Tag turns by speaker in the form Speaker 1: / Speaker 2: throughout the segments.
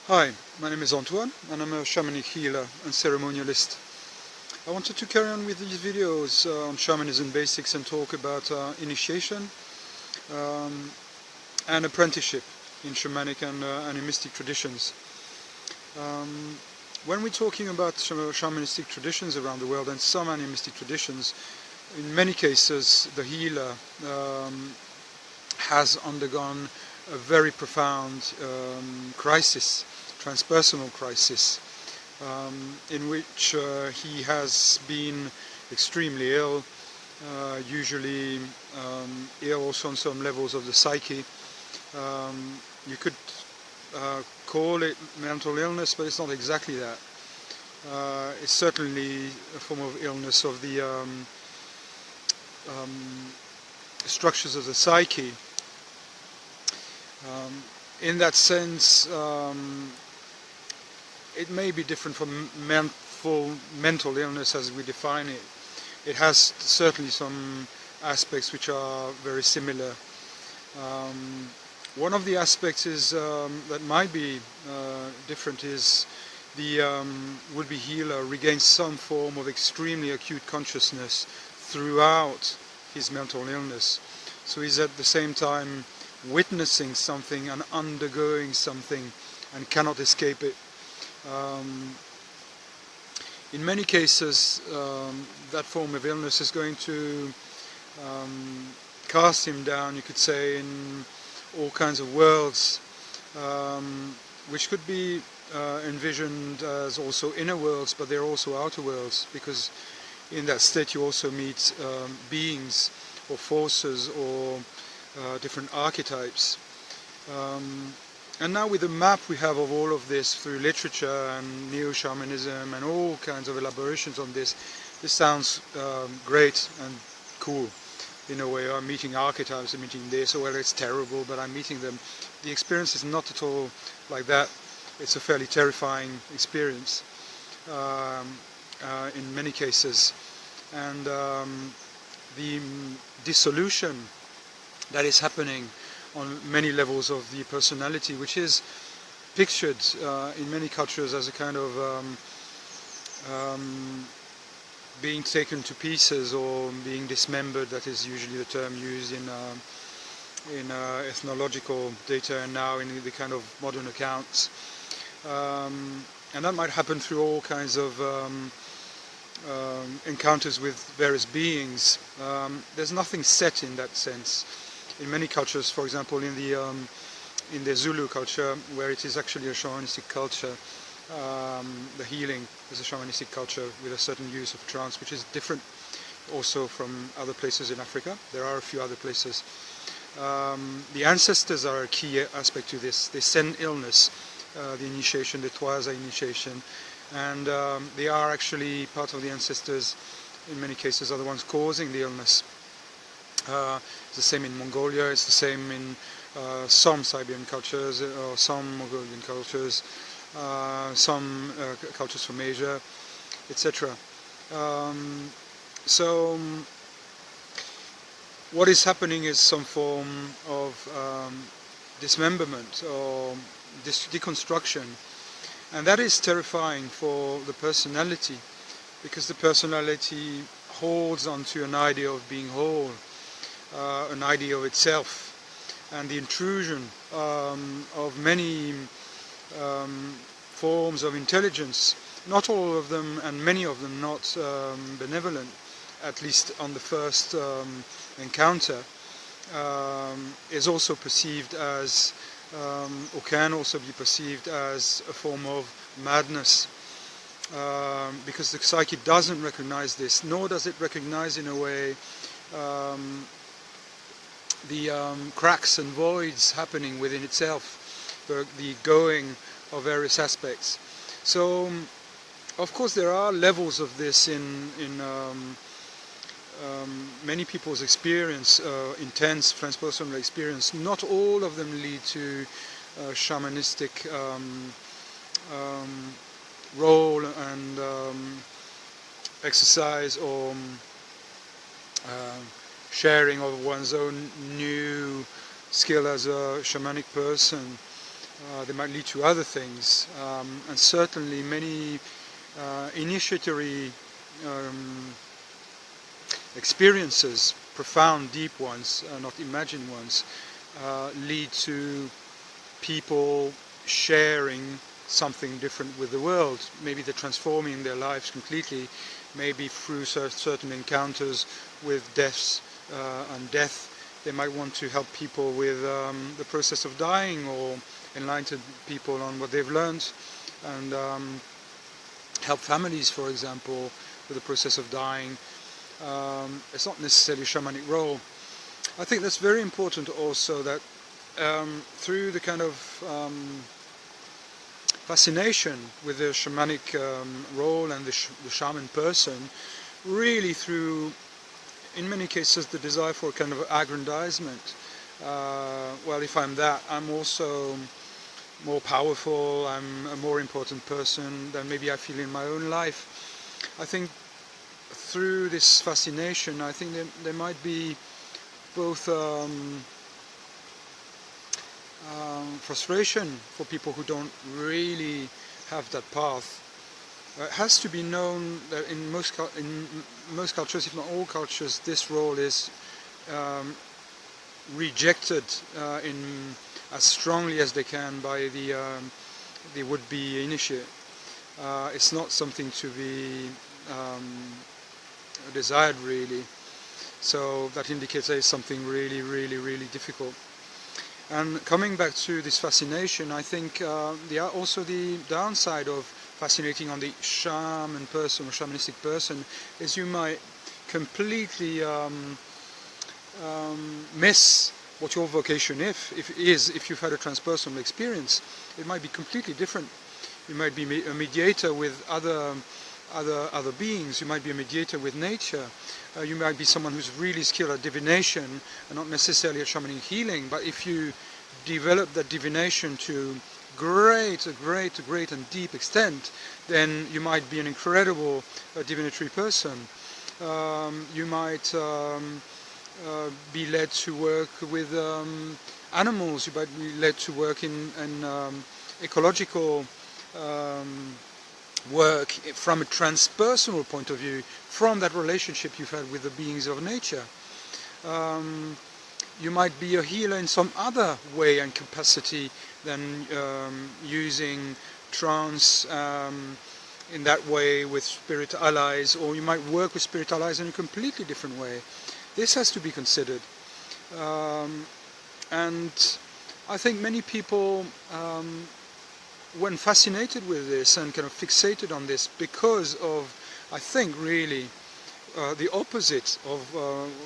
Speaker 1: Hi, my name is Antoine and I'm a shamanic healer and ceremonialist. I wanted to carry on with these videos on shamanism basics and talk about initiation and apprenticeship in shamanic and animistic traditions. When we're talking about shamanistic traditions around the world and some animistic traditions, in many cases the healer has undergone a very profound crisis, transpersonal crisis, in which he has been extremely ill, usually ill also on some levels of the psyche. You could call it mental illness, but it's not exactly that. It's certainly a form of illness of the structures of the psyche. In that sense, it may be different from mental illness as we define it. It has certainly some aspects which are very similar. One of the aspects is that might be different is the would-be healer regains some form of extremely acute consciousness throughout his mental illness. So he's at the same time witnessing something and undergoing something and cannot escape it. In many cases, that form of illness is going to cast him down, you could say, in all kinds of worlds, which could be envisioned as also inner worlds, but they're also outer worlds, because in that state you also meet beings or forces or different archetypes. And now with the map we have of all of this through literature and neo-shamanism and all kinds of elaborations on this, this sounds great and cool. In a way, I'm meeting archetypes, I'm meeting this, or well, it's terrible, but I'm meeting them. The experience is not at all like that. It's a fairly terrifying experience in many cases. And the dissolution that is happening on many levels of the personality, which is pictured in many cultures as a kind of being taken to pieces or being dismembered. That is usually the term used in ethnological data and now in the kind of modern accounts. And that might happen through all kinds of encounters with various beings. There's nothing set in that sense. In many cultures, for example, in the Zulu culture, where it is actually a shamanistic culture, the healing is a shamanistic culture with a certain use of trance, which is different also from other places in Africa. There are a few other places. The ancestors are a key aspect to this. They send illness, the initiation, the Twaza initiation, and they are actually part of the ancestors. In many cases, are the ones causing the illness. It's the same in Mongolia, it's the same in some Siberian cultures, or some Mongolian cultures, some cultures from Asia, etc. So what is happening is some form of dismemberment or deconstruction, and that is terrifying for the personality, because the personality holds onto an idea of being whole, an idea of itself, and the intrusion of many forms of intelligence, not all of them and many of them not benevolent, at least on the first encounter, is also perceived as, or can also be perceived as, a form of madness, because the psyche doesn't recognize this, nor does it recognize in a way the cracks and voids happening within itself, the going of various aspects. So, of course, there are levels of this in many people's experience, intense transpersonal experience. Not all of them lead to shamanistic role and exercise or sharing of one's own new skill as a shamanic person. they might lead to other things, and certainly many initiatory experiences, profound, deep ones, not imagined ones, lead to people sharing something different with the world. Maybe they're transforming their lives completely, maybe through certain encounters with death. They might want to help people with the process of dying, or enlighten people on what they've learned, and help families, for example, with the process of dying. It's not necessarily a shamanic role. I think that's very important also, that through the kind of fascination with the shamanic role and the shaman person, really through, in many cases, the desire for a kind of aggrandizement. Well, if I'm that, I'm also more powerful, I'm a more important person than maybe I feel in my own life. I think through this fascination, I think there might be both frustration for people who don't really have that path. It has to be known that in most cultures, if not all cultures, this role is rejected in as strongly as they can by the would-be initiate. It's not something to be desired, really. So that indicates there is something really, really, really difficult. And coming back to this fascination, I think also the downside of fascinating on the shaman person or shamanistic person is you might completely miss what your vocation is. If you've had a transpersonal experience, it might be completely different. You might be a mediator with other beings. You might be a mediator with nature. You might be someone who's really skilled at divination, and not necessarily at shamanic healing. But if you develop that divination to a great and deep extent, then you might be an incredible divinatory person. You might be led to work with animals. You might be led to work in ecological work from a transpersonal point of view, from that relationship you've had with the beings of nature. You might be a healer in some other way and capacity than using trance in that way with spirit allies, or you might work with spirit allies in a completely different way. This has to be considered. And I think many people, when fascinated with this and kind of fixated on this, because of, I think, really the opposite of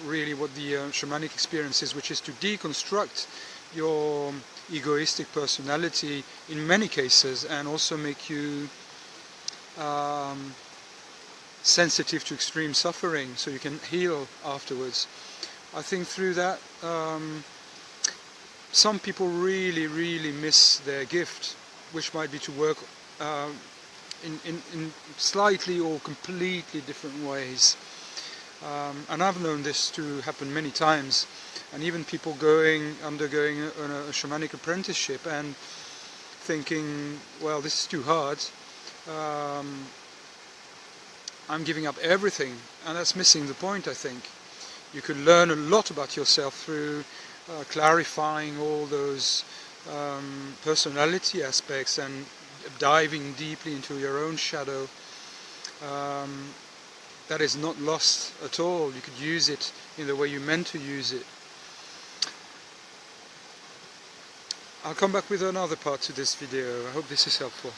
Speaker 1: really what the shamanic experience is, which is to deconstruct your egoistic personality in many cases, and also make you sensitive to extreme suffering so you can heal afterwards. I think through that some people really, really miss their gift, which might be to work in slightly or completely different ways. And I've known this to happen many times, and even people undergoing a shamanic apprenticeship and thinking, well, this is too hard, I'm giving up everything, and that's missing the point, I think. You could learn a lot about yourself through clarifying all those personality aspects and diving deeply into your own shadow. That is not lost at all. You could use it in the way you meant to use it. I'll come back with another part to this video. I hope this is helpful.